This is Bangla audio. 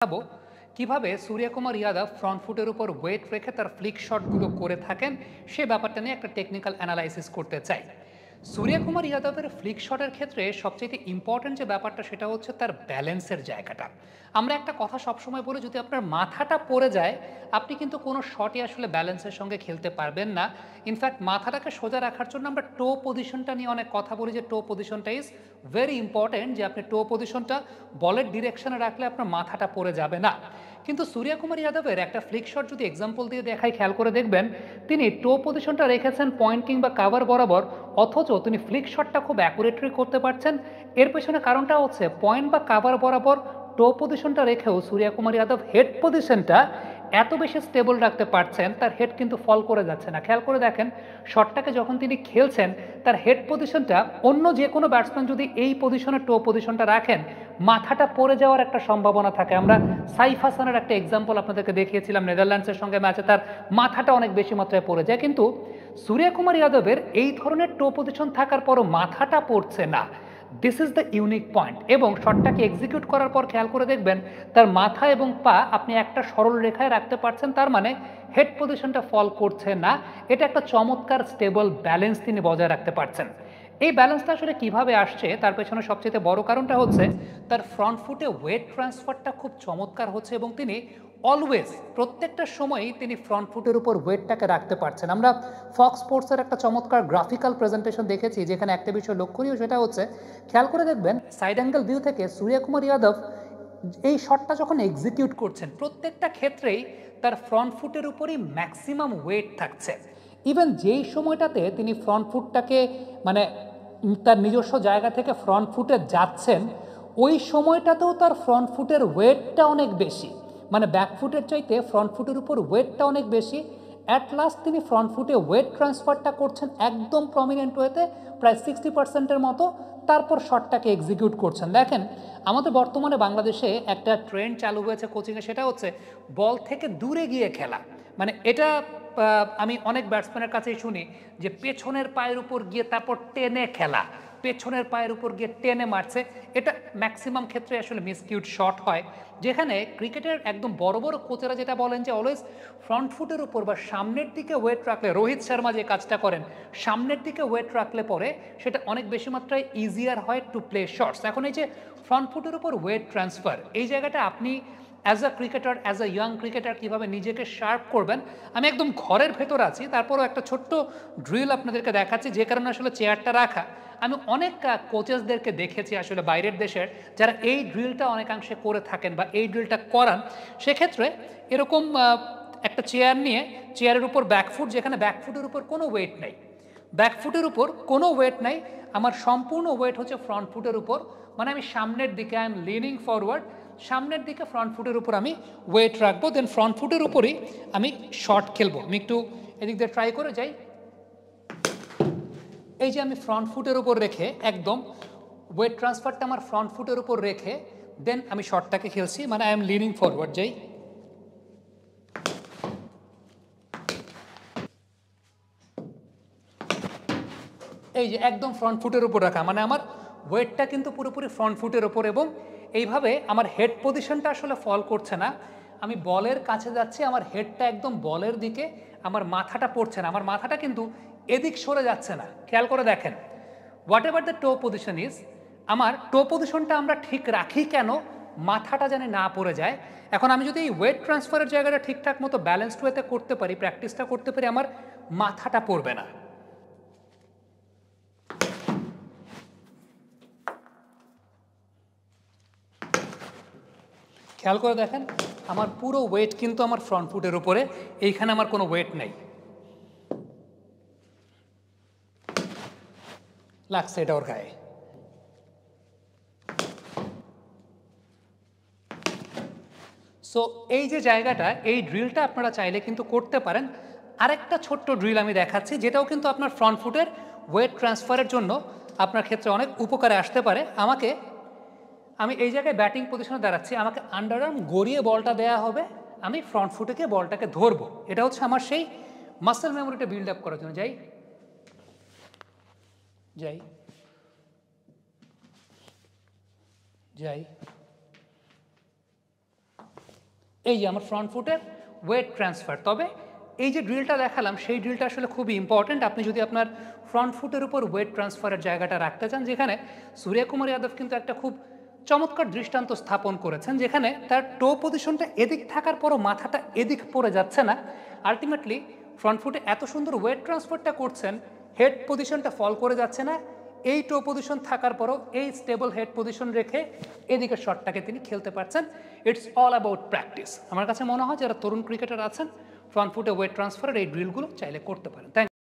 দেখাবো কিভাবে সূর্যকুমার যাদব ফ্রন্ট ফুটের উপর ওয়েট রেখে তার ফ্লিক শটগুলো করে থাকেন সে ব্যাপারটা নিয়ে একটা টেকনিক্যাল অ্যানালাইসিস করতে চাই। সূর্যকুমার যাদবের ফ্লিক শটের ক্ষেত্রে সবচেয়ে ইম্পর্টেন্ট যে ব্যাপারটা সেটা হচ্ছে তার ব্যালেন্সের জায়গাটা। আমরা একটা কথা সবসময় বলি, যদি আপনার মাথাটা পড়ে যায় আপনি কিন্তু কোনো শটই আসলে ব্যালেন্সের সঙ্গে খেলতে পারবেন না। ইনফ্যাক্ট মাথাটাকে সোজা রাখার জন্য আমরা টো পজিশনটা নিয়ে অনেক কথা বলি যে টো পজিশনটা ইজ ভেরি ইম্পর্টেন্ট, যে আপনি টো পজিশনটা বলের ডিরেকশনে রাখলে আপনার মাথাটা পড়ে যাবে না। কিন্তু সূর্যকুমার যাদবের একটা ফ্লিক শট যদি এক্সাম্পল দিয়ে দেখাই, খেয়াল করে দেখবেন তিনি টো পজিশনটা রেখেছেন পয়েন্ট কিংবা কাভার বরাবর, অথচ তিনি ফ্লিক শটটা খুব অ্যাকুরেটলি করতে পারছেন। এর পেছনে কারণটা হচ্ছে পয়েন্ট বা কাভার বরাবর টো পজিশনটা রেখেও সূর্যকুমার যাদব হেড পজিশনটা এত বেশি স্টেবল রাখতে পারছেন, তার হেড কিন্তু ফল করে যাচ্ছে না। খেয়াল করে দেখেন শটটাকে যখন তিনি খেলছেন তার হেড পজিশনটা, অন্য যে কোনো ব্যাটসম্যান যদি এই পজিশনে টো পজিশনটা রাখেন মাথাটা পড়ে যাওয়ার একটা সম্ভাবনা থাকে। আমরা সাইফ হাসানের একটা এক্সাম্পল আপনাদেরকে দেখিয়েছিলাম, নেদারল্যান্ডসের সঙ্গে ম্যাচে তার মাথাটা অনেক বেশি মাত্রায় পড়ে যায়, কিন্তু সূর্যকুমার যাদবের এই ধরনের টো পজিশন থাকার পরও মাথাটা পড়ছে না। This is the unique point. এবং শটটাকে এক্সিকিউট করার পর খেয়াল করে দেখবেন তার মাথা এবং পা আপনি একটা সরল রেখায় রাখতে পারছেন, তার মানে হেড পজিশনটা ফল করছে না। এটা একটা চমৎকার স্টেবল ব্যালেন্স তিনি বজায় রাখতে পারছেন। এই ব্যালেন্সটা আসলে কিভাবে আসছে তার পেছনে সবচেয়ে বড় কারণটা হচ্ছে তার ফ্রন্ট ফুটে ওয়েট ট্রান্সফারটা খুব চমৎকার হচ্ছে এবং তিনি অলওয়েজ প্রত্যেকটা সময়ই তিনি ফ্রন্ট ফুটের উপর ওয়েটটাকে রাখতে পারছেন। আমরা ফক্স স্পোর্টসের একটা চমৎকার গ্রাফিক্যাল প্রেজেন্টেশন দেখেছি যেখানে একটা বিষয় লক্ষণীয়, সেটা হচ্ছে খেয়াল করে দেখবেন সাইড অ্যাঙ্গেল ভিউ থেকে সূর্যকুমার যাদব এই শটটা যখন এক্সিকিউট করছেন প্রত্যেকটা ক্ষেত্রেই তার ফ্রন্ট ফুটের উপরই ম্যাক্সিমাম ওয়েট থাকছে। ইভেন যেই সময়টাতে তিনি ফ্রন্ট ফুটটাকে মানে তার নিজস্ব জায়গা থেকে ফ্রন্ট ফুটে যাচ্ছেন ওই সময়টাতেও তার ফ্রন্ট ফুটের ওয়েটটা অনেক বেশি, মানে ব্যাক ফুটের চাইতে ফ্রন্ট ফুটের উপর ওয়েটটা অনেক বেশি। অ্যাট লাস্ট তিনি ফ্রন্ট ফুটে ওয়েট ট্রান্সফারটা করছেন একদম প্রমিনেন্ট ওয়েতে, প্রায় 60%-এর মতো, তারপর শটটাকে এক্সিকিউট করছেন। দেখেন আমাদের বর্তমানে বাংলাদেশে একটা ট্রেন্ড চালু হয়েছে কোচিংয়ে, সেটা হচ্ছে বল থেকে দূরে গিয়ে খেলা। মানে এটা আমি অনেক ব্যাটসম্যানের কাছেই শুনি যে পেছনের পায়ের উপর গিয়ে তারপর টেনে খেলা, পেছনের পায়ের উপর গিয়ে টেনে মারছে। এটা ম্যাক্সিমাম ক্ষেত্রে আসলে মিসকিউড শট হয়, যেখানে ক্রিকেটের একদম বড় বড় কোচেরা যেটা বলেন যে অলওয়েজ ফ্রন্ট ফুটের উপর বা সামনের দিকে ওয়েট রাখলে, রোহিত শর্মা যে কাজটা করেন সামনের দিকে ওয়েট রাখলে পরে সেটা অনেক বেশি মাত্রায় ইজিয়ার হয় টু প্লে শটস। এখন এই যে ফ্রন্ট ফুটের উপর ওয়েট ট্রান্সফার, এই জায়গাটা আপনি as a cricketer, as a young cricketer কীভাবে নিজেকে শার্প করবেন, আমি একদম ঘরের ভেতর আছি তারপরও একটা ছোট্ট ড্রিল আপনাদেরকে দেখাচ্ছি, যে কারণে আসলে চেয়ারটা রাখা। আমি অনেক কোচেসদেরকে দেখেছি আসলে বাইরের দেশের যারা এই ড্রিলটা অনেকাংশে করে থাকেন বা এই ড্রিলটা করান। সেক্ষেত্রে এরকম একটা চেয়ার নিয়ে চেয়ারের উপর ব্যাকফুট, যেখানে ব্যাকফুটের উপর কোনো ওয়েট নেই, ব্যাকফুটের উপর কোনো ওয়েট নাই, আমার সম্পূর্ণ ওয়েট হচ্ছে ফ্রন্ট ফুটের উপর, মানে আমি সামনের দিকে আই এম লিনিং ফরওয়ার্ড, সামনের দিকে ফ্রন্ট ফুটের উপর আমি ওয়েট রাখবো, দেন ফ্রন্ট ফুটের উপরই আমি শট খেলবো। আমি একটু এদিক দিয়ে ট্রাই করে যাই। এই যে আমি ফ্রন্ট ফুটের উপর রেখে একদম ওয়েট ট্রান্সফারটা আমার ফ্রন্ট ফুটের উপর রেখে দেন আমি শটটাকে খেলছি, মানে আই এম লিনিং ফরওয়ার্ড। যাই, এই যে একদম ফ্রন্ট ফুটের উপর রাখা, মানে আমার ওয়েটটা কিন্তু পুরোপুরি ফ্রন্ট ফুটের ওপর, এবং এইভাবে আমার হেড পজিশনটা আসলে ফল করছে না। আমি বলের কাছে যাচ্ছি, আমার হেডটা একদম বলের দিকে, আমার মাথাটা পড়ছে না, আমার মাথাটা কিন্তু এদিক সরে যাচ্ছে না। খেয়াল করে দেখেন what ever the to position is, আমার টো পজিশনটা আমরা ঠিক রাখি কেন, মাথাটা যেন না পড়ে যায়। এখন আমি যদি এই ওয়েট ট্রান্সফারের জায়গাটা ঠিকঠাক মতো ব্যালেন্সড ওয়েতে করতে পারি, প্র্যাকটিসটা করতে পারি, আমার মাথাটা পড়বে না। খেয়াল করে দেখেন আমার পুরো ওয়েট কিন্তু আমার ফ্রন্ট ফুটের উপরে, এইখানে আমার কোনো ওয়েট নেই, লাগছে এটা ওর গায়ে। সো এই যে জায়গাটা, এই ড্রিলটা আপনারা চাইলে কিন্তু করতে পারেন। আরেকটা ছোট্ট ড্রিল আমি দেখাচ্ছি, যেটাও কিন্তু আপনার ফ্রন্ট ফুটের ওয়েট ট্রান্সফারের জন্য আপনার ক্ষেত্রে অনেক উপকারে আসতে পারে। আমি এই জায়গায় ব্যাটিং পজিশনে দাঁড়াচ্ছি, আমাকে আন্ডারআর্ম গড়িয়ে বলটা দেওয়া হবে, আমি ফ্রন্ট ফুটে গিয়ে বলটাকে ধরবো। এটা হচ্ছে আমার সেই মাসেল মেমোরিটা বিল্ড আপ করার জন্য। যাই যাই যাই এই যে আমার ফ্রন্ট ফুটের ওয়েট ট্রান্সফার। তবে এই যে ড্রিলটা দেখালাম সেই ড্রিলটা আসলে খুবই ইম্পর্ট্যান্ট। আপনি যদি আপনার ফ্রন্ট ফুটের উপর ওয়েট ট্রান্সফারের জায়গাটা রাখতে চান, যেখানে সূর্যকুমার যাদব কিন্তু একটা খুব চমৎকার দৃষ্টান্ত স্থাপন করেছেন, যেখানে তার টো পজিশনটা এদিক থাকার পরও মাথাটা এদিক পড়ে যাচ্ছে না। আলটিমেটলি ফ্রন্ট ফুটে এত সুন্দর ওয়েট ট্রান্সফারটা করছেন, হেড পজিশনটা ফল করে যাচ্ছে না, এই টো পজিশন থাকার পরও এই স্টেবল হেড পজিশন রেখে এদিকে শটটাকে তিনি খেলতে পারছেন। It's all about practice. আমার কাছে মনে হয় যারা তরুণ ক্রিকেটার আছেন, ফ্রন্ট ফুটে ওয়েট ট্রান্সফারের এই ড্রিলগুলো চাইলে করতে পারেন।